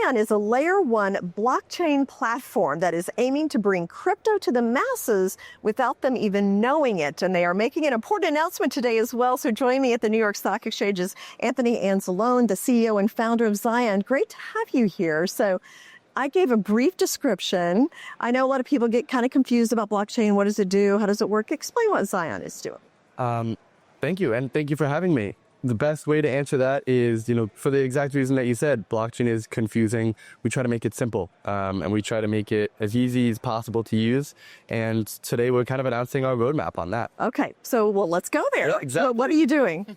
XION is a layer 1 blockchain platform that is aiming to bring crypto to the masses without them even knowing it. And they are making an important announcement today as well. So join me at the New York Stock Exchange's Anthony Anzalone, the CEO and founder of XION. Great to have you here. So I gave a brief description. I know a lot of people get kind of confused about blockchain. What does it do? How does it work? Explain what XION is doing. Thank you. And thank you for having me. The best way to answer that is, for the exact reason that you said, blockchain is confusing. We try to make it simple, and we try to make it as easy as possible to use. And today we're kind of announcing our roadmap on that. Okay, so let's go there. Yeah, exactly. So what are you doing?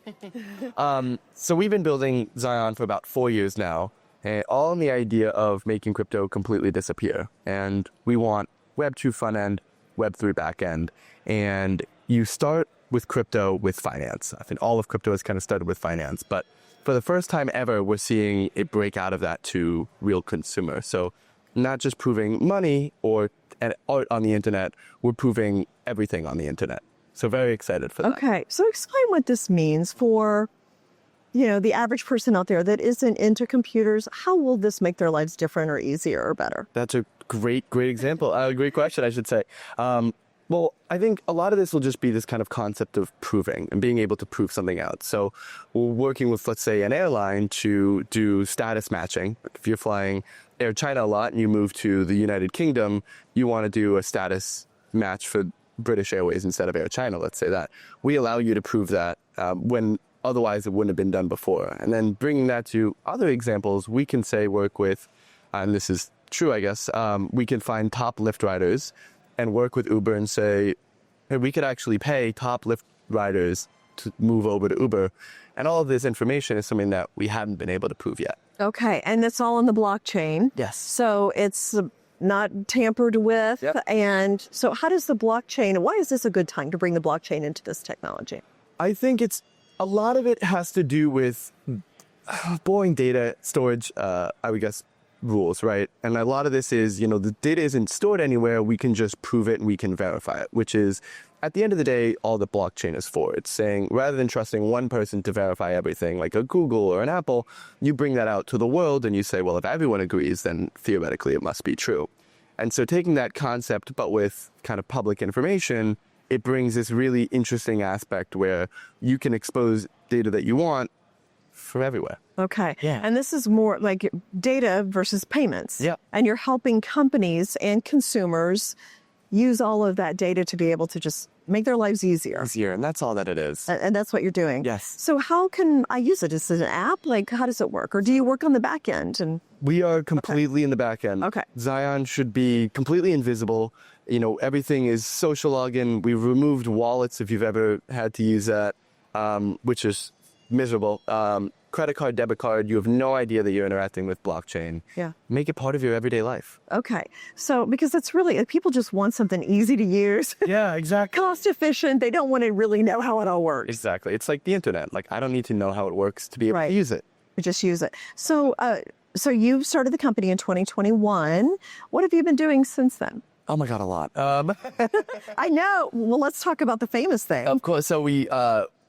So we've been building XION for about 4 years now, and all in the idea of making crypto completely disappear. And we want Web 2 front end, Web 3 back end, and you start with crypto with finance. I think all of crypto has kind of started with finance, but for the first time ever, we're seeing it break out of that to real consumer. So not just proving money or art on the internet, we're proving everything on the internet. So very excited for that. Okay, so explain what this means for, the average person out there that isn't into computers. How will this make their lives different or easier or better? That's a great example. Great question, I should say. Well, I think a lot of this will just be this kind of concept of proving and being able to prove something out. So we're working with, let's say, an airline to do status matching. If you're flying Air China a lot and you move to the United Kingdom, you want to do a status match for British Airways instead of Air China, let's say that. We allow you to prove that when otherwise it wouldn't have been done before. And then bringing that to other examples, we can say work with, and this is true, I guess, we can find top Lyft riders and work with Uber and say, hey, we could actually pay top Lyft riders to move over to Uber. And all of this information is something that we haven't been able to prove yet. Okay, and that's all on the blockchain. Yes. So it's not tampered with. Yep. And so how does the blockchain, why is this a good time to bring the blockchain into this technology? I think a lot of it has to do with boring data storage, I would guess, rules, right? And a lot of this is, the data isn't stored anywhere. We can just prove it and we can verify it, which is, at the end of the day, all the blockchain is for. It's saying, rather than trusting one person to verify everything, like a Google or an Apple, you bring that out to the world and you say, well, if everyone agrees, then theoretically it must be true. And so taking that concept, but with kind of public information, it brings this really interesting aspect where you can expose data that you want from everywhere. Okay. Yeah. And this is more like data versus payments. Yeah. And you're helping companies and consumers use all of that data to be able to just make their lives easier. And that's all that it is. And that's what you're doing. Yes. So how can I use it? Is it an app? Like, how does it work? Or do you work on the back end? And we are completely in the back end. Okay. XION should be completely invisible. Everything is social login. We've removed wallets if you've ever had to use that, which is miserable. Credit card, debit card, you have no idea that you're interacting with blockchain. Yeah. Make it part of your everyday life. Okay. So, because it's really, people just want something easy to use. Yeah, exactly. Cost efficient. They don't want to really know how it all works. Exactly. It's like the internet. Like, I don't need to know how it works to be able to use it. Just use it. So, so you started the company in 2021. What have you been doing since then? Oh my God, a lot. I know. Well, let's talk about the famous thing. Of course. So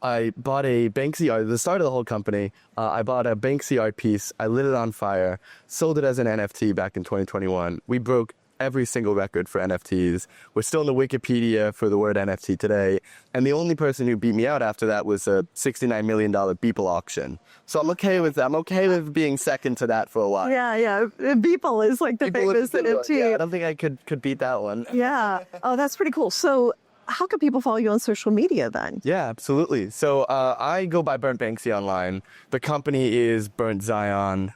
I bought a Banksy art, the start of the whole company. I bought a Banksy art piece. I lit it on fire, sold it as an NFT back in 2021. We broke every single record for NFTs. We're still in the Wikipedia for the word NFT today. And the only person who beat me out after that was a $69 million Beeple auction. So I'm okay with that. I'm okay with being second to that for a while. Yeah. Beeple is like the famous NFT. Yeah, I don't think I could beat that one. Yeah. Oh, that's pretty cool. So how can people follow you on social media then? Yeah, absolutely. So I go by Burnt Banksy online. The company is Burnt XION,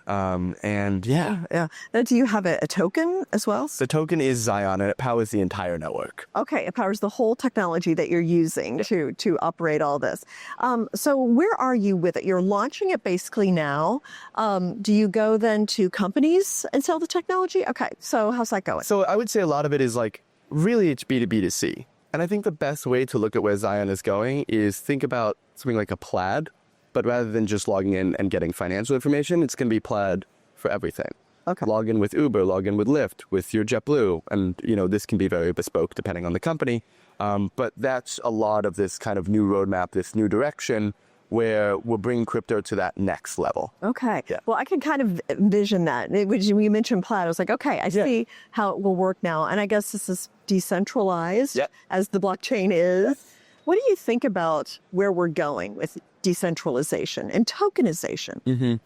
and yeah. Now, do you have a token as well? The token is XION, and it powers the entire network. Okay, it powers the whole technology that you're using to operate all this. So where are you with it? You're launching it basically now. Do you go then to companies and sell the technology? Okay, so how's that going? So I would say a lot of it is really it's B2B2C. And I think the best way to look at where XION is going is think about something like a Plaid, but rather than just logging in and getting financial information, it's going to be Plaid for everything. Okay. Log in with Uber, log in with Lyft, with your JetBlue. And, this can be very bespoke depending on the company. But that's a lot of this kind of new roadmap, this new direction where we're bringing crypto to that next level. Okay. Yeah. Well, I can kind of envision that. When you mentioned Plaid, I was like, okay, I see how it will work now. And I guess this is decentralized as the blockchain is. What do you think about where we're going with decentralization and tokenization?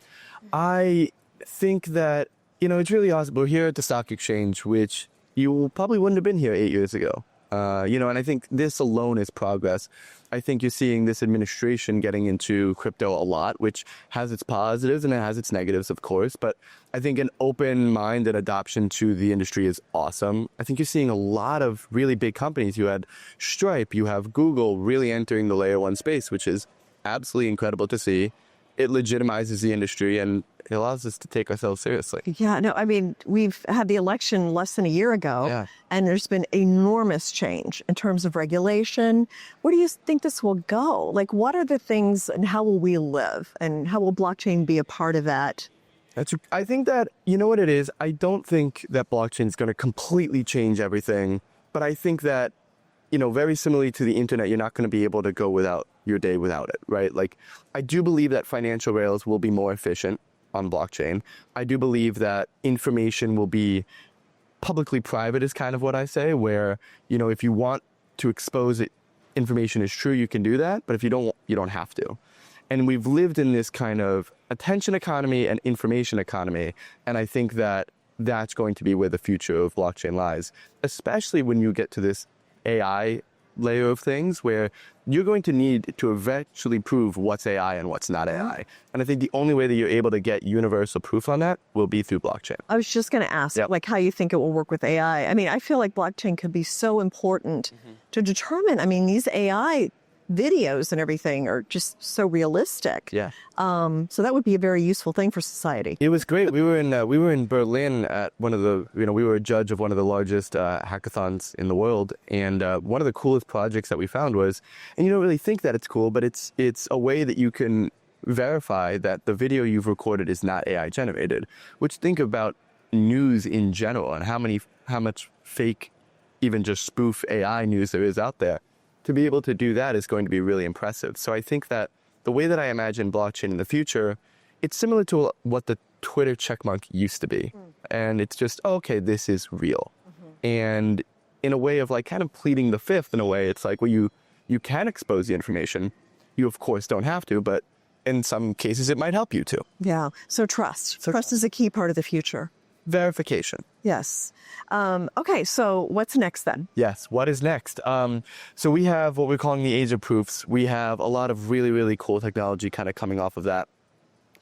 I think that, it's really awesome. We're here at the stock exchange, which you probably wouldn't have been here 8 years ago. And I think this alone is progress. I think you're seeing this administration getting into crypto a lot, which has its positives and it has its negatives, of course. But I think an open mind and adoption to the industry is awesome. I think you're seeing a lot of really big companies. You had Stripe, you have Google really entering the layer one space, which is absolutely incredible to see. It legitimizes the industry and it allows us to take ourselves seriously. Yeah, no, I mean, we've had the election less than a year ago, and there's been enormous change in terms of regulation. Where do you think this will go? Like, what are the things and how will we live? And how will blockchain be a part of that? I think that, you know what it is? I don't think that blockchain is going to completely change everything, but I think that, very similarly to the internet, you're not going to be able to go without your day without it, right? Like, I do believe that financial rails will be more efficient on blockchain. I do believe that information will be publicly private is kind of what I say, where, if you want to expose it, information is true, you can do that. But if you don't, you don't have to. And we've lived in this kind of attention economy and information economy. And I think that that's going to be where the future of blockchain lies, especially when you get to this AI layer of things where you're going to need to eventually prove what's AI and what's not AI. And I think the only way that you're able to get universal proof on that will be through blockchain. I was just going to ask, like, how you think it will work with AI. I mean, I feel like blockchain could be so important to determine. I mean, these AI videos and everything are just so realistic. Yeah. So that would be a very useful thing for society. It was great. We were in Berlin at one of the, we were a judge of one of the largest hackathons in the world. And one of the coolest projects that we found was, and you don't really think that it's cool, but it's a way that you can verify that the video you've recorded is not AI generated, which think about news in general and how much fake, even just spoof AI news there is out there. To be able to do that is going to be really impressive. So I think that the way that I imagine blockchain in the future, it's similar to what the Twitter checkmark used to be. And it's just, okay, this is real. And in a way of like kind of pleading the fifth, in a way, it's like, well, you can expose the information. You, of course, don't have to, but in some cases, it might help you to. Yeah. So trust. Trust is a key part of the future. Verification. Yes. Okay, so what's next then? Yes, what is next? So we have what we're calling the age of proofs. We have a lot of really, really cool technology kind of coming off of that,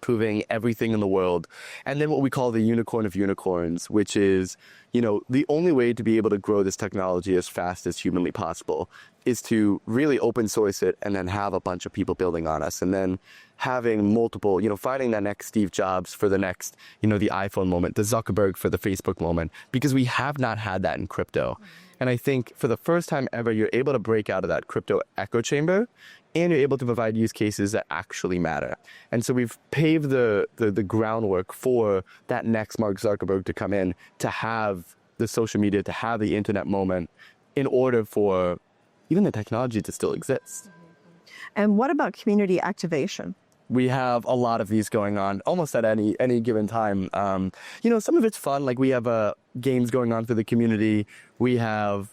proving everything in the world. And then what we call the unicorn of unicorns, which is, the only way to be able to grow this technology as fast as humanly possible is to really open source it and then have a bunch of people building on us and then having multiple, finding that next Steve Jobs for the next, the iPhone moment, the Zuckerberg for the Facebook moment, because we have not had that in crypto. And I think for the first time ever, you're able to break out of that crypto echo chamber and you're able to provide use cases that actually matter. And so we've paved the groundwork for that next Mark Zuckerberg to come in, to have the social media, to have the internet moment in order for even the technology to still exist. And what about community activation? We have a lot of these going on almost at any given time. Some of it's fun. Like we have games going on for the community. We have,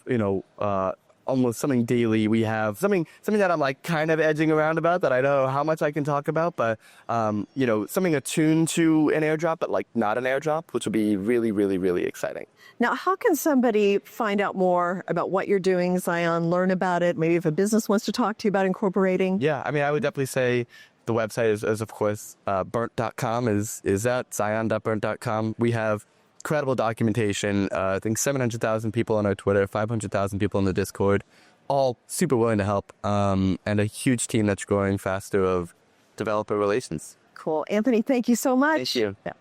almost something daily. We have something that I'm like kind of edging around about that I don't know how much I can talk about, but, something attuned to an airdrop, but like not an airdrop, which will be really, really, really exciting. Now, how can somebody find out more about what you're doing, XION, learn about it? Maybe if a business wants to talk to you about incorporating? Yeah, I mean, I would definitely say the website is of course, burnt.com is at xion.burnt.com. We have incredible documentation. I think 700,000 people on our Twitter, 500,000 people in the Discord, all super willing to help, and a huge team that's growing faster of developer relations. Cool. Anthony, thank you so much. Thank you. Yeah.